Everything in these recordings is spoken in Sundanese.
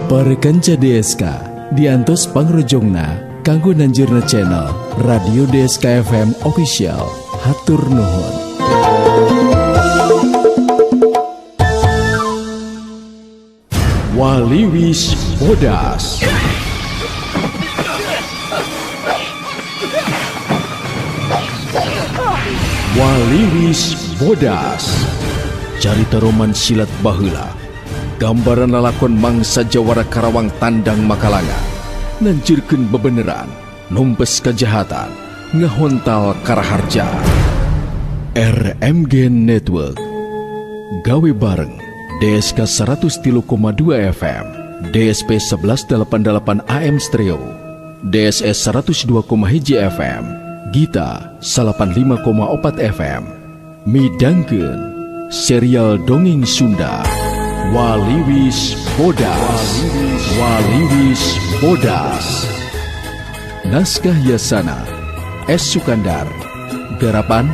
Parekanca DSK diantos pangrojongna kanggo nanjurna channel Radio DSK FM Official. Hatur nuhun. Waliwis Bodas. Waliwis Bodas. Carita roman silat baheula. Gambaran lalakon mangsa Jawara Karawang tandang Makalanga. Nanjirkeun bebeneran, numpes kejahatan, ngehontal karaharja. RMG Network. Gawe bareng DSK 103,2 FM, DSP 1188 AM Stereo, DSS 102,1 FM, Gita 85,4 FM. Midangkeun serial dongeng Sunda. Waliwis Bodas. Waliwis Bodas. Naskah Yasana S. Sukandar. Garapan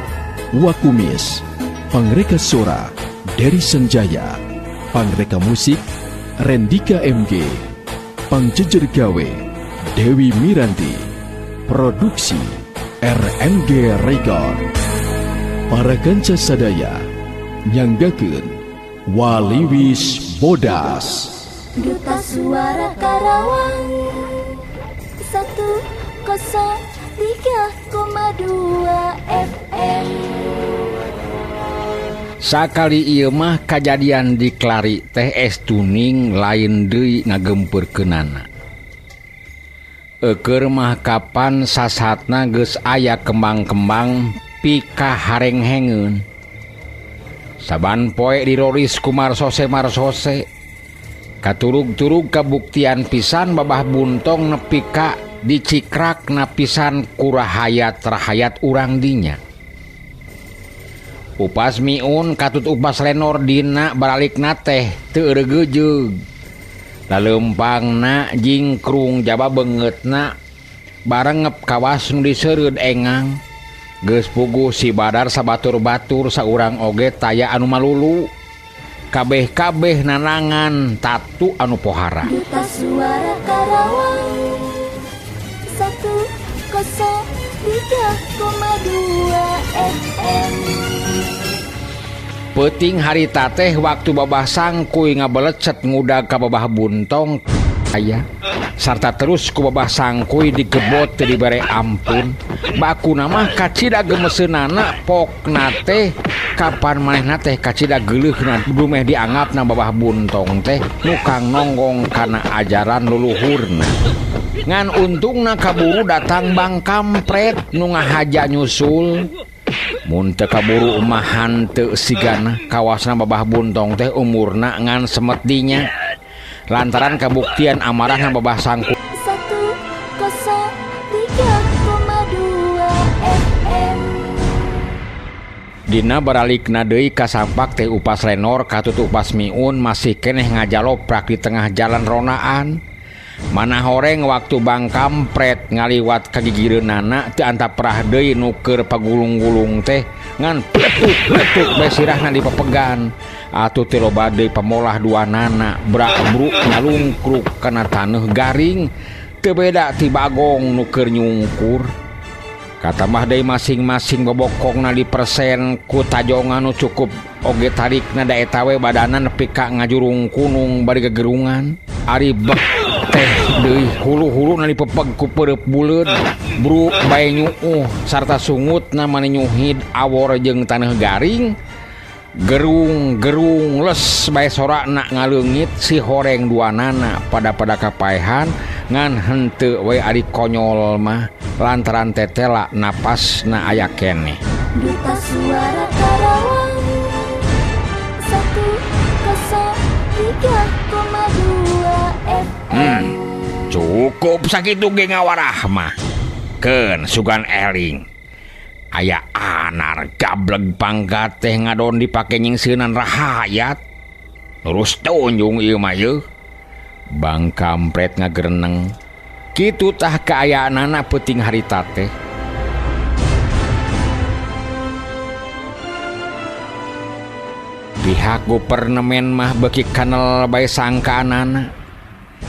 Wakumis. Pangreka Sora Dery Senjaya. Pangreka musik Rendika MG. Pangjejer gawe Dewi Miranti. Produksi RMG Record. Parakanca sadaya nyanggakeun Waliwis Bodas. Duta Suara Karawang 103,2 FM. Sakali ieu mah kajadian di Klari teh es tuning lain deui ngagempeurkeunana. Eukeur mah kapan sasatna geus aya kembang-kembang pika harenghengeun. Saban poe diroris ku marsose katurug-turug kabuktian pisan babah buntong nepi ka dicikrak napisan ku rahayat urang dinya. Upas miun katut upas lenor dina baralikna teh teu euregejeug. Laleumpangna jingkrung jaba beungeutna bareng ngep kawas nu diseureud engang. Geus puguh si Badar sabatur-batur saurang oge taya anu malulu. Kabeh-kabeh nanangan tatu anu pohara. Duta Suara Karawang 103,2 FM. Peuting harita teh waktu babah sangkuy ngabelecet ngudag ka babah buntong aya. Sarta terus ku babah sangkuy digebot teu dibere ampun. Bakuna mah kacida gemeseunana pokna teh kapan manehna teh kacida geuleuhna dumeh dianggapna babah buntong teh nu kang nonggong kana ajaran luluhurna. Ngan untungna kaburu datang Bang Kampret nu ngahaja nyusul. Mun teu kaburu umahan teu sigana kawasna babah buntong teh umurna ngan semet dinya. Lantaran kabuktian amarahna babah sangku 103,2 FM. Dina baralikna deui ka sampak teh upas lenor katut upas miun masih keneh ngajaloprak di tengah jalan ronaan. Mana horeng waktu Bang Kampret ngaliwat kagigireunana teu anta perah deui nu keur pagulung-gulung teh ngan pletuk bae sirahna dipepegan. Atuh teu loba deui pamolah duanana brak-bruk nyalungkruk kana taneuh garing teu beda ti bagong nu keur nyungkur. Katamah deui masing-masing bobokongna dipersen ku tajongan nu cukup oge tarikna da eta we badana nepi ka ngajurung kunung bari gegerungan. Ari bek teh deui hulu-huluna dipepeg ku peureup buleud bruk bae nyuuh sarta sungutna mane nyuhid awor jeung taneuh garing. Gerung les bae sorakna ngaleungit si horeng duanana pada kapaehan ngan henteu we ari konyol mah lantaran tetela napasna aya keneh. Duta Suara Karawang 103,2 FM. Cukup sakitu ge ngawarah mah. Keun sugan eling. Aya anar gableg pangkat teh ngadon dipake nyingseunaan rahayat. Terus tunjung ieu mah yeuh. Bang Kampret ngagereneng. Kitu tah kaayaanana peuting harita teh. Pihak gupernemen mah beki kanel bae sangkaanana.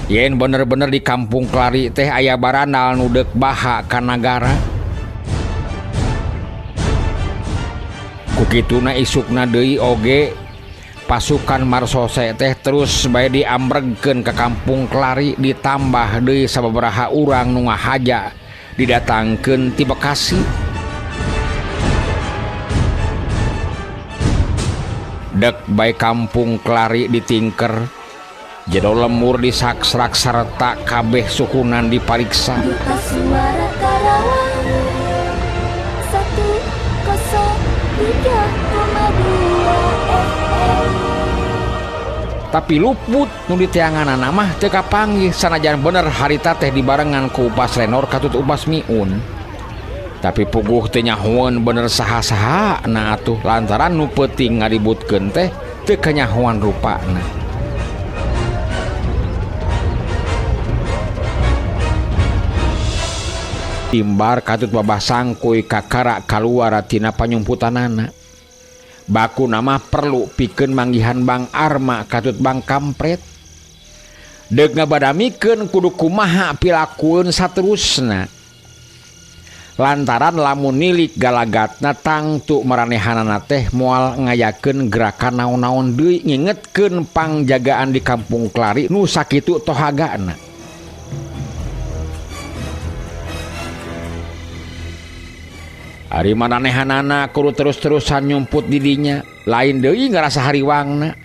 Yen bener-bener di Kampung Klari teh aya barandal nu deuk baha ka nagara. Kukituna isukna deui oge pasukan Marsose teh terus bae diambregkeun ka Kampung Klari, ditambah deui sababaraha urang nu ngahaja didatangkeun ti Bekasi. Dek bae Kampung Klari ditingker, jero lemur disaksrak sarta kabeh sukunan dipariksa. Duta Suara Karawang 103,2 FM. Tapi luput nu diteanganana mah teu kapanggih sanajan bener harita teh dibarengan ku Upas Renor katut Upas Miun. Tapi puguh teu nyahoan bener saha-saha na atuh lantaran nu peuting ngaributkeun teh teu kanyahoan rupana. Timbar katut babah sangkuy kakara kaluar tina panyumputanana. Baku nama perlu pikeun manggihan Bang Arma katut Bang Kampret. Deuk ngabadamikeun kudu kumaha pilakueun saterusna. Lantaran lamun nilik galagatna tangtu maranehanana teh moal ngayakeun gerakan naon-naon deui ngingetkeun pangjagaan di Kampung Klari nu sakitu tohagana. Ari maranehanana kudu terus-terusan nyumput di dinya, lain deui ngarasa hariwangna.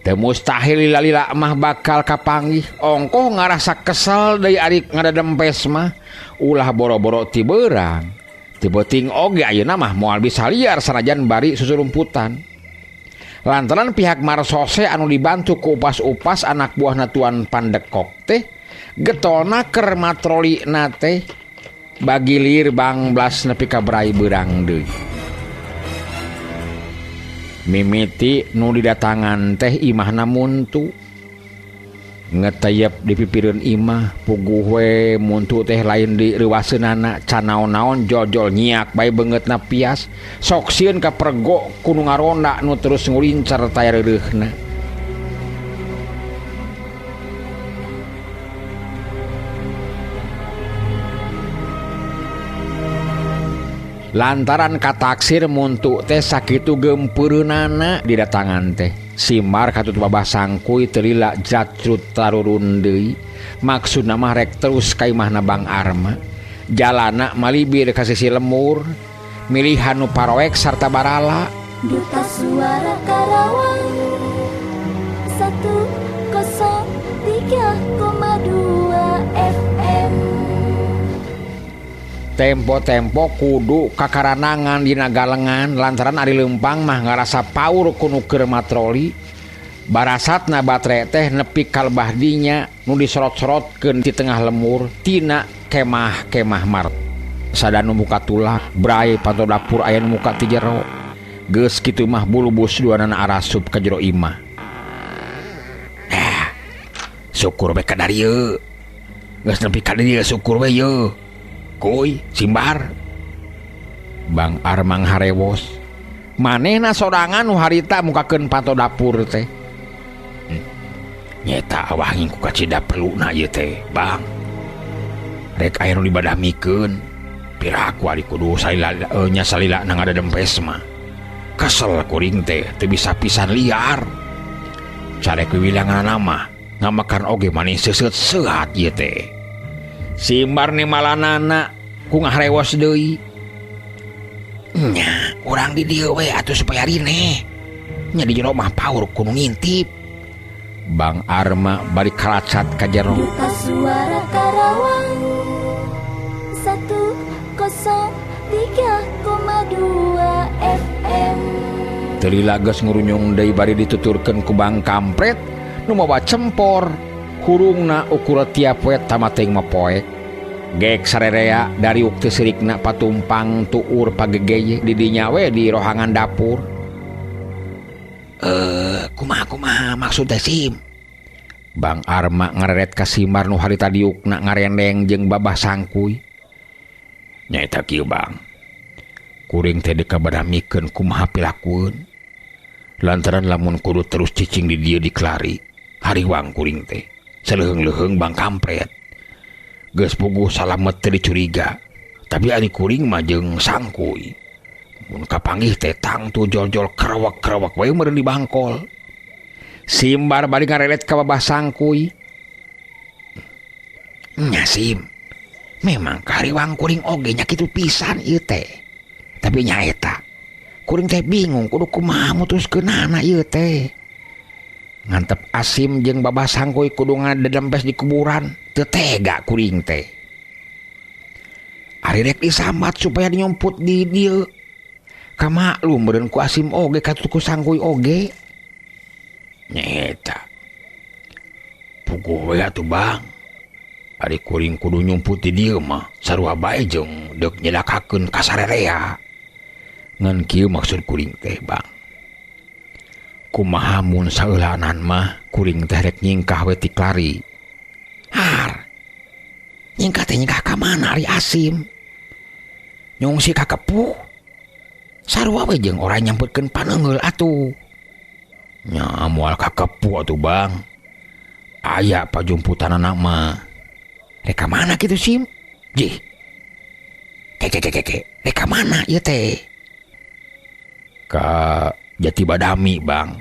Teu mustahil lila-lila mah bakal kapanggih, ongkoh ngarasa kesel deui ari ngadadempes mah ulah boro-boro ti beurang. Ti beuting oge ayeuna mah moal bisa liar sanajan bari susurumputan. Lantaran pihak Marsose anu dibantu ku upas-upas anak buahna Tuan Pandekok teh getona keur matrolina teh bagilir Bang Blas nepi ka berai beurang deui. Mimiti nu didatangan teh imahna muntu. Ngeteyep di pipireun imah puguh we muntu teh lain di reuwaseunana can naon-naon jol-jol nyiak bae beungeutna pias sok sieun ka pergo kudu ngaronda nu terus ngulincer taya reureuhna. Lantaran kataksir muntu teh sakitu gempeureunana didatangan teh Simar katut babah sangkuy terila jacrut tarurun deui. Maksudna mah rek terus ka imahna Bang Arma. Jalana malibir ka sisi lemur, milihan nu paroek sarta barala. Duta Suara Karawang 103,2 FM. Tempo-tempo kudu kakaranangan dina galengan lantaran ari leumpang mah ngarasa paur kudu keur matroli. Barasatna batre teh nepi kalbah dinya nu disorot-sorotkeun di tengah lemur tina kemah-kemah mar. Sadanu muka tulak, brai panto dapur aya nu muka ti jero. Geus kitu mah bulubus duanana arasup ka jero imah. Syukur we ka darieu. Geus nepi ka dieu syukur we yeuh. Kuy, Simbar. Bang Armang harewos. Manehna sorangan nu harita mukakeun panto dapur teh. Nyeta awah ngingku ka cida perluna ieu teh, Bang. Rek aya nu dibadamikeun. Piraku ari kudu salila nya salila na ngadadempes mah. Kesel kuring teh teu bisa pisan liar. Carek wiwilanganna mah ngamakan oge manis seuseut-seuat ieu teh. Simbar ni malanana ku ngaharewos deui. Nya, urang di dieu we atuh supaya rine. Nya di jero mah paur kudu ngintip. Bang Arma bari kalacat ka jero. Duta Suara Karawang 103,2 FM. Terila geus ngurunyung deui bari dituturkeun ku Bang Kampret nu mawa cempor. Hurungna ukur tiap we tamateng mapoek. Gek sarerea dari ukti sirikna patumpang tuur pagegeye di dinya we di rohangan dapur. Kumaha maksudnya Sim? Bang Arma ngareret ka Simar nu harita diukna ngarendeng jeung babah sangkuy. Nyaeta kieu Bang. Kuring teh dikabadamikeun kumaha pilakueun. Lantaran lamun kudu terus cicing di dieu di Klari. Hariwang kuring teh. Seleheng-leheng Bang Kampret. Geus puguh salamet teu dicuriga. Tapi ari kuring mah jeung sangkuy. Mun kapanggih teh tang tu jol-jol kerewek-kerewek we meureun di bangkol. Simbar bari ngarelet ka babah sangkuy. Nya Sim. Memang kariwang kuring oge nya kitu pisan ieu teh. Tapi nya eta kuring teh bingung kudu kumaha mutuskeunana ieu teh. Ngantep Asim jeung babah sangkuy kudu ngadedempes di kuburan, teu tega kuring teh. Ari rek disambat supaya nyumput di dieu. Kamaklum meureun ku Asim oge katutu ku sangkuy oge. Nya eta. Puguh we atuh Bang. Ari kuring kudu nyumput di dieu mah sarua bae jeung deuk nyedakakeun ka sarerea. Ngan kieu maksud kuring teh Bang. Kumaha mun saeulanan mah kuring teh rek nyingkah we ti klari. Har. Nyingkah teh nyingkah ka mana ari Asim? Nyongsi ka kepuh. Sarua we jeung orang nyampeutkeun paneungeul atuh. Nya moal ka kepuh atuh Bang. Aya pajumputanana mah. Rek ka mana kitu Sim? Jih. Rek ka mana ieu teh? Ka Jati Badami Bang.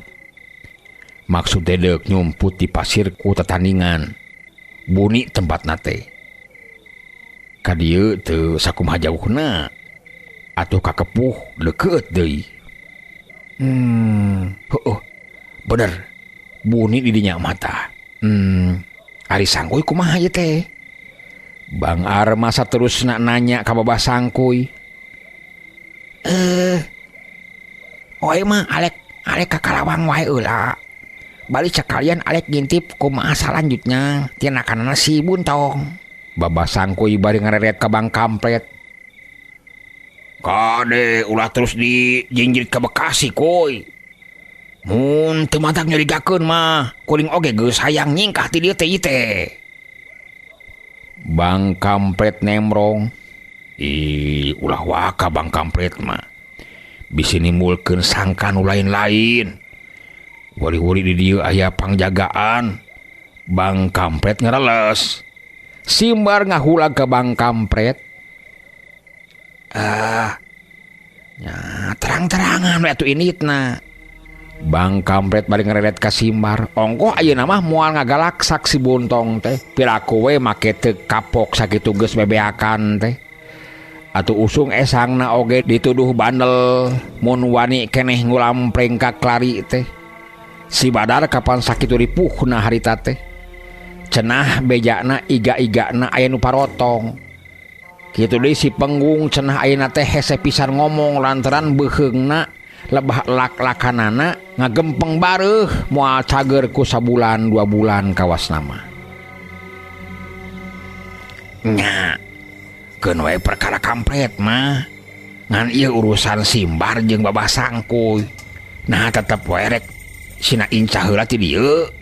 Maksud deuk nyumput di pasir ku tetandingan. Buni tempatna teh. Ka dieu teu sakumaha jauhna. Atuh ka kepuh deukeut deui. Heuh. Bener. Buni di dinya mata. Ari sangkuy kumaha ieu teh? Bang Arma saterusna nanya ka babah sangkuy. Oe mah alek ka Kalawang wae heula. Balik sekalian alek ngintip kumaha salanjutnya tinakanana si Buntong. Babah sangkuy bari ngareret ka Bang Kampret. Kade ulah terus dijinjit ke Bekasi kuy. Mun teu matak nyarigakeun mah kuring oge geus hayang nyingkah ti dieu teh ieu teh. Bang Kampret nemrong. Ulah waka Bang Kampret mah. Bisa nimbulkeun sangka nu lain-lain. Wari-wari di dieu aya pangjagaan. Bang Kampret ngareles. Simbar ngahulag ke Bang Kampret. Ya terang-terangan we atuh initna. Bang Kampret bari ngarelet ka Simbar. Ongkoh ayeuna mah moal ngagalak saksi Buntong teh. Pilaku we make teu kapok sakitu geus bebeakan teh. Atuh usung esangna oge dituduh bandel mun wani keneh ngulampreng ka klari teh. Si Badar kapan sakitu ripuhna harita teh. Cenah bejana iga-igana aya nu parotong. Kitu deui si Penggung cenah ayeuna teh hese pisan ngomong lantaran beuheungna lebah lak-lakanana ngagempeng bareuh moal cager ku sabulan 2 bulan kawasna mah. Nya keun we perkara Kampret mah ngan ieu urusan Simbar jeung babah sangkuy. Nah tetep we rek sina incah heula ti dieu.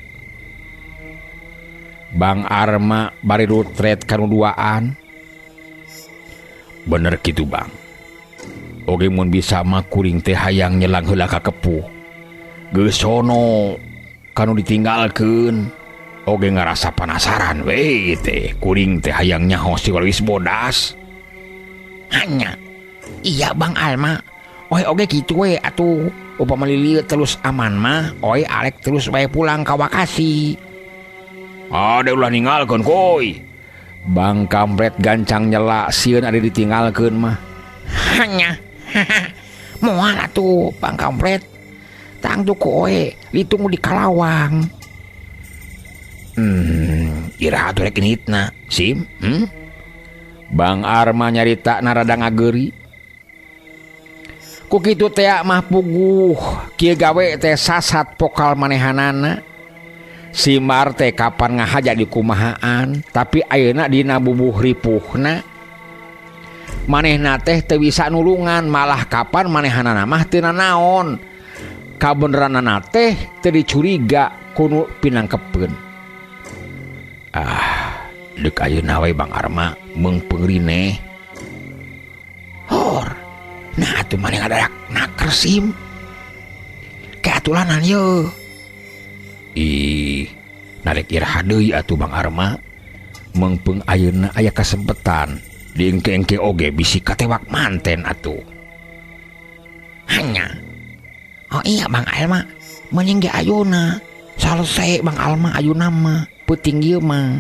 Bang Arma bari rutret kanu duaan. Bener kitu Bang. Oge mun bisa mah kuring teh hayang nyelang heula ka kepuh. Geus sono kanu ditinggalkeun. Oge ngarasa penasaran we teh kuring teh hayang nyaho si Walwis Bodas. Hanya iya Bang Alma. Oge kitu we atuh. Upama lilieu terus aman mah oe alek terus bae pulang ka Wakasi. Ade ulah ninggalkeun koy. Bang Kampret gancang nyela sieun ade ditinggalkeun mah. Hanya moal atuh Bang Kampret. Tang tuh koe ditunggu di Kalawang. Iraha atuh rek initna Sim. Bang Arma nyarita narada ngageuri. Ku kitu teh mah puguh kieu gawe teh sasat pokal manehanana. Simbar teh kapan ngahaja di kumahaan tapi ayeuna dina bubuh ripuhna. Manehna teh teu bisa nulungan malah kapan manehanana mah teu nanaon. Kabeneranana teh teu dicuriga kudu pinangkepeun. Deuk ayeuna we Bang Arma meung peurine. Hor. Nah atuh maneh ngadadak naker Sim. Kae atulanan yeuh. narik iraha deui atuh Bang Arma. Mengpeung ayeuna aya kasempetan diengke-engke oge bisi katewak manten atuh. Hanya. Oh iya Bang Alma, mending ge ayeuna. Salse Bang Alma ayeuna mah peuting ieu mah.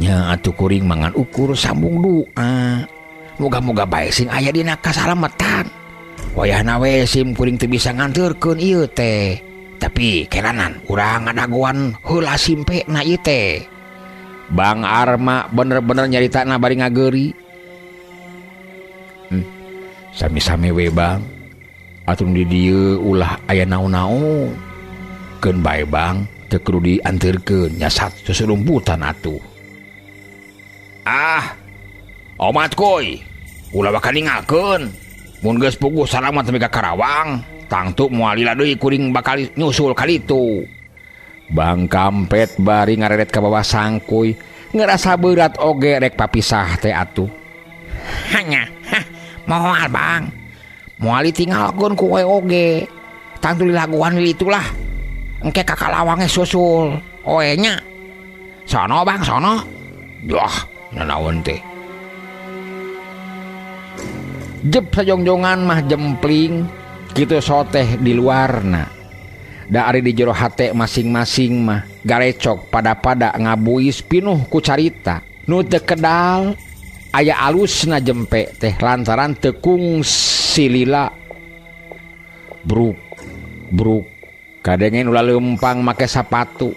Nya atuh kuring mangan ukur sambung doa. Moga-moga bae sing aya dina kasalametan. Wayahna we sim kuring teu bisa nganterkeun ieu teh. Tapi kelanan urang ngadaguan heula simpena ieu teh. Bang Arma bener-bener nyaritana bari ngageuri. Sami-sami we Bang. Atuh di dieu ulah aya naon-naon. Keun bae Bang, teu kudu dianterkeun nyasat seselumputan atuh. Omat koy, ulah bakal ninggalkeun. Mun geus puguh salamat nepi ka Karawang, tangtu moal lila deui kuring bakal nyusul ka ditu. Bang Kampret bari ngareret ka bawah sangkuy, ngerasa berat oge rek papisah teh atuh. Hanya. Moal Bang. Moal ditinggalkeun ku we oge. Tangtu dilaguan itulah. Engke ka Kalawang susul. Oe nya. Sono Bang, sono. Yah, nanaon teh. Jep sajongjongan mah jempling kitu soteh di luarna. Da ari di jero hate masing-masing mah garecok pada-pada ngabuis pinuh ku carita. Nu teu kedal aya alusna jempe teh lantaran tekung silila. Bruk kadengen ulah leumpang make sapatu.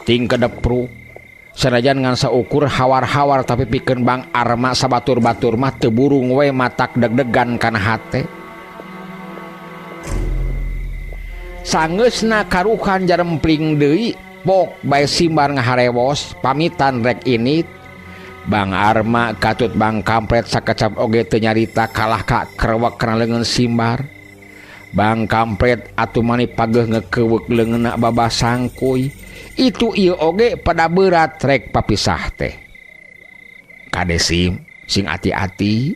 Ting kedepru. Sanajan ngan saukur hawar-hawar tapi pikeun Bang Arma sabatur-batur mah teu burung we matak deg-degan kana hate. Sangeusna karuhan jarempling deui pok bae simbar ngaharewos pamitan rek ini. Bang Arma katut Bang Kampret sakecap oge teu nyarita kalah ka krewek kana leungeun simbar. Bang Kampret atuh mani pageuh ngekeuweuk leungeunna babah sangkuy. Itu ieu oge pada berat rek papisah teh. Kade sing hati-hati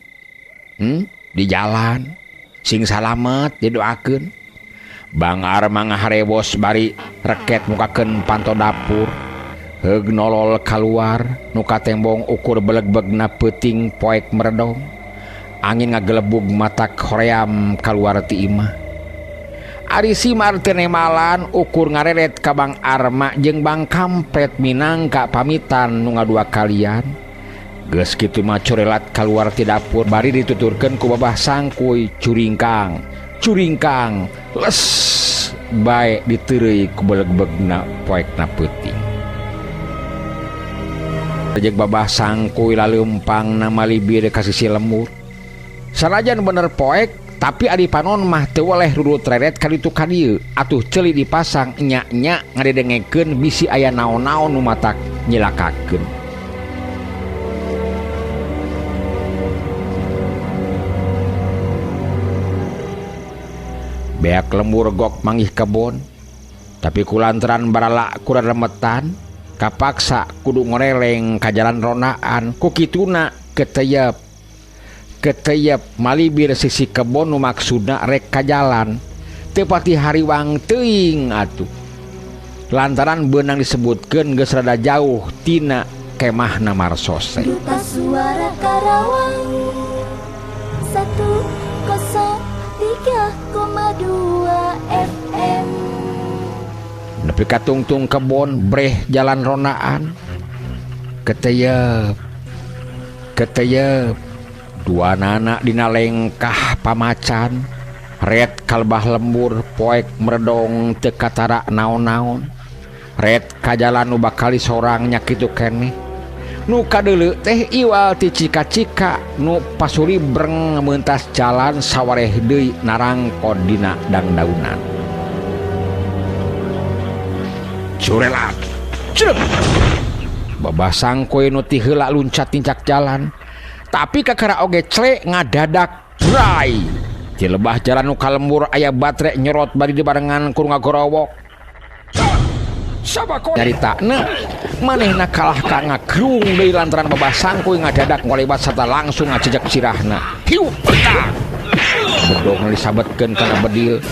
di jalan, sing salamet didoakeun. Bang Arma ngaharewos bari reket mukakeun panto dapur. Heug nolol kaluar nu ka tembong ukur beleg-begna peuting poek meredong. Angin ngagelebug matak hoream kaluar ti imah. Ari simar teu nemalan ukur ngareret ka Bang Arma jeung Bang Kampret minangka pamitan nu ngadua kalian. Geus kitu mah corelat kaluar ti dapur bari dituturkeun ku babah sangkuy curingkang les bae diteureuy ku beleg-begna poekna peuting. Jeung babah sangkuy laleumpangna malibir ka sisi lemur. Sanajan bener poek tapi ari panon mah teu weleh rurut reret ka ditu ka dieu atuh ceuli dipasang nya-nya ngadedengekeun bisi aya naon-naon nu matak nyilakakeun. Beak lembur gok manggih kebon tapi kulantaran barala kurang remetan kapaksa kudu ngoreleng ka jalan ronaan ku kituna keteyep malibir sisi kebon nu maksudna rek ka jalan teu pati hariwang teuing atuh lantaran beunang disebutkeun geus rada jauh tina kemahna Marsos. Duta Suara Karawang 103,2 FM. Nepi ka tungtung kebon breh jalan ronaan keteyep dua anak dina lengkah pamacan red kalbah lembur poek meredong teu katara naon-naon red ka jalan nu bakali sorangnya kitu keneh nu kadeuleu teh iwal ti cika-cika nu pasuri breng meuntas jalan sawareh deui narangkod dina dangdaunan curelat ceuk babah sangkoy nu ti heula luncat tincak jalan tapi kakara oge cle ngadadak bray di lebah jalan nu kalembur aya batre nyorot bari dibarengan kur ngagorowok sabako nyaritana manehna kalah ka ngagrung deui lantaran babah sangkuy ngadadak ngolewat serta langsung ngajejak sirahna hiu eta bedog disabetkeun kana bedil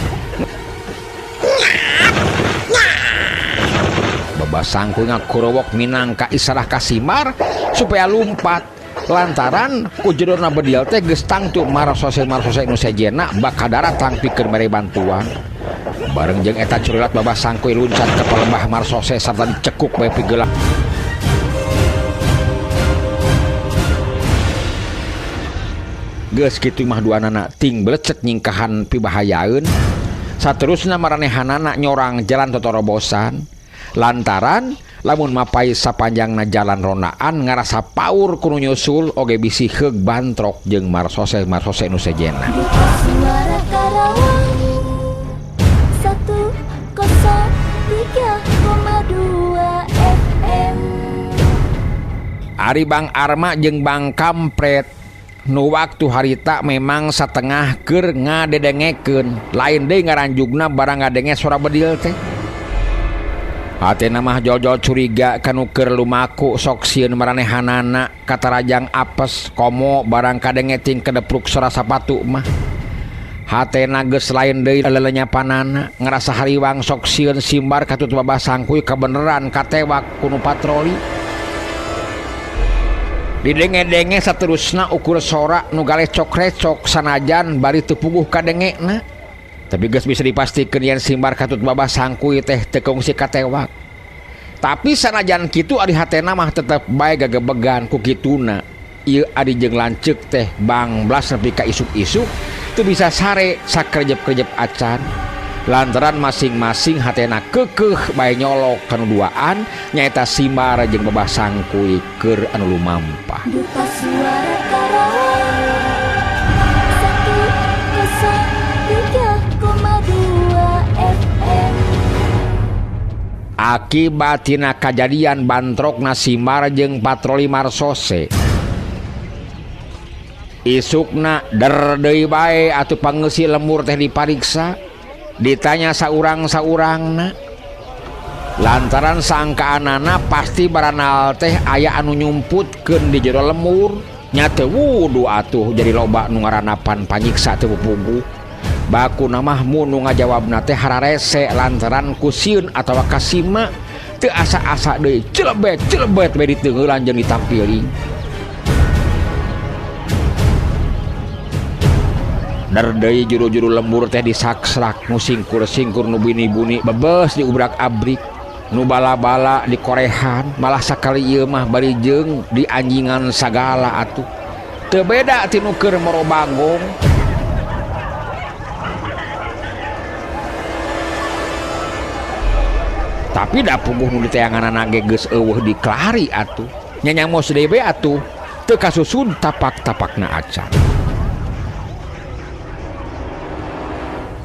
Babah Sangkuy ngakurowok minangka isarah kasimar supaya lumpat. Lantaran ku jedorna bedial teh geus tangtu marosose nu sejena bakal datang pikeun mere bantuan. Bareng jeung eta curilat Babah Sangkuy luncat ke pelembah marsose sarta dicekuk bae pigeula. Geus kitu mah duanana ting belecet nyingkahan pibahayaeun. Saterusna maranehanana nyorang jalan totorobosan. Lantaran lamun mapai sapanjangna jalan ronaan ngarasa paur kudu nyusul oge bisi heug bantrok jeung marsose nu sejena. Suara Karawang 103,2 FM. Ari Bang Arma jeung Bang Kampret nu waktu harita memang satengah keur ngadedengekeun lain deui ngaranjugna barang ngadenge suara bedil teh. Hatena mah jol-jol curiga kanu keur lumaku sok sieun maranehanana katarajang apes komo barang kadenge ting kedepruk suara sapatu mah. Hatena geus lain deui lelenyapanana ngarasa hariwang sok sieun simbar katut Babah Sangkuy kabeneran katewak kuno patroli. Didenge-denge saterusna ukur sora nu galecok-recok sanajan bari teu puguh kadengena. Tapi geus bisa dipastikeun yen simbar katut Babah Sangkuy teh teu kongsi katewak. Tapi sanajan kitu ari hatena mah tetep bae gagebegan ku kituna. Ieu ari jeung lanceuk teh Bang Blas nepi ka isuk-isuk teu bisa sare sakrejep-krejep acan. Lantaran masing-masing hatena keukeuh bae nyolok kanu duaan nyaeta simbar jeung Babah Sangkuy keur anu lumampah. Duta Suara Karawang 103,2 FM. Akibat tina kajadian bantrokna simbar jeung patroli marsose, isukna der deui bae atuh pangeusih lemur teh dipariksa, ditanya saurang-saurangna. Lantaran sangkaanana pasti baranal teh aya anu nyumputkeun di jero lemur, nya teu wudu atuh jadi loba nu ngaranapan panyiksa teu pupugu. Baku namah mun nu ngajawabna teh hararese lantaran ku sieun atawa kasima teu asa-asa deui celebet bae diteungeulan jeung ditampiling. Dar deui juru-juru lembur teh disaksrak nu singkur-singkur nu bini-buni bebeus diubrak-abrik, nu bala-bala dikorehan, malah sakali ieu mah bari jeung dianjingan sagala atuh. Teu beda ti nu keur moro bagong. Tapi da puguh nu diteanganana ge geus eueuh diklari atuh. Nya nyamos deui bae atuh teu kasusun tapak-tapakna acan.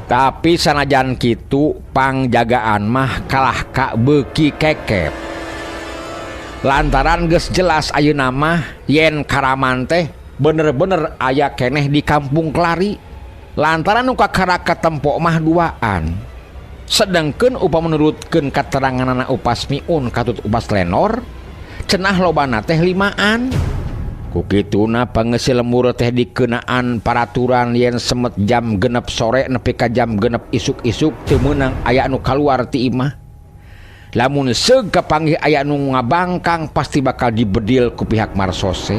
Tapi sanajan kitu pangjagaan mah kalah ka beuki kekep. Lantaran geus jelas ayeuna mah yen Karaman teh bener-bener aya keneh di kampung Klari. Lantaran nu kakara tempo mah duaan. Sedengkeun upama menurutkeun kateranganna Upas Miun katut Upas Lenor cenah lobana teh 5an. Ku kituna pangeusih lemur teh dikeunaan paraturan yen semet jam 6 sore nepi ka jam 6 isuk-isuk teu meunang aya anu kaluar ti imah. Lamun seug kapanggih aya anu ngabangkang pasti bakal dibedil ku pihak marsose.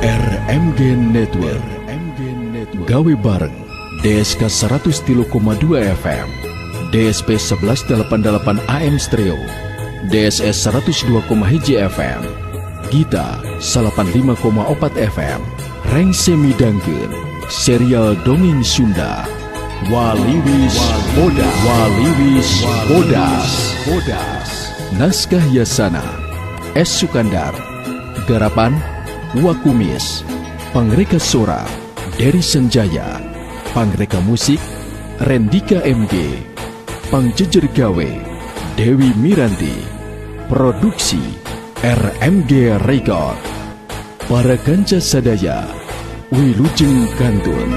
RMG Network gawe bareng DSK 103,2 FM, DSP 1188 AM Stereo, DSS 102,1 FM, Gita 85,4 FM, Rengse midangkeun serial dongeng Sunda Waliwis Bodas. Naskah Yasana S. Sukandar, garapan Wakumis, pangreka Sora Dery Senjaya, pangreka musik Rendika MG, pangjejer gawe Dewi Miranti, produksi RMG Record, para kanca sadaya Wilujeng Kantun.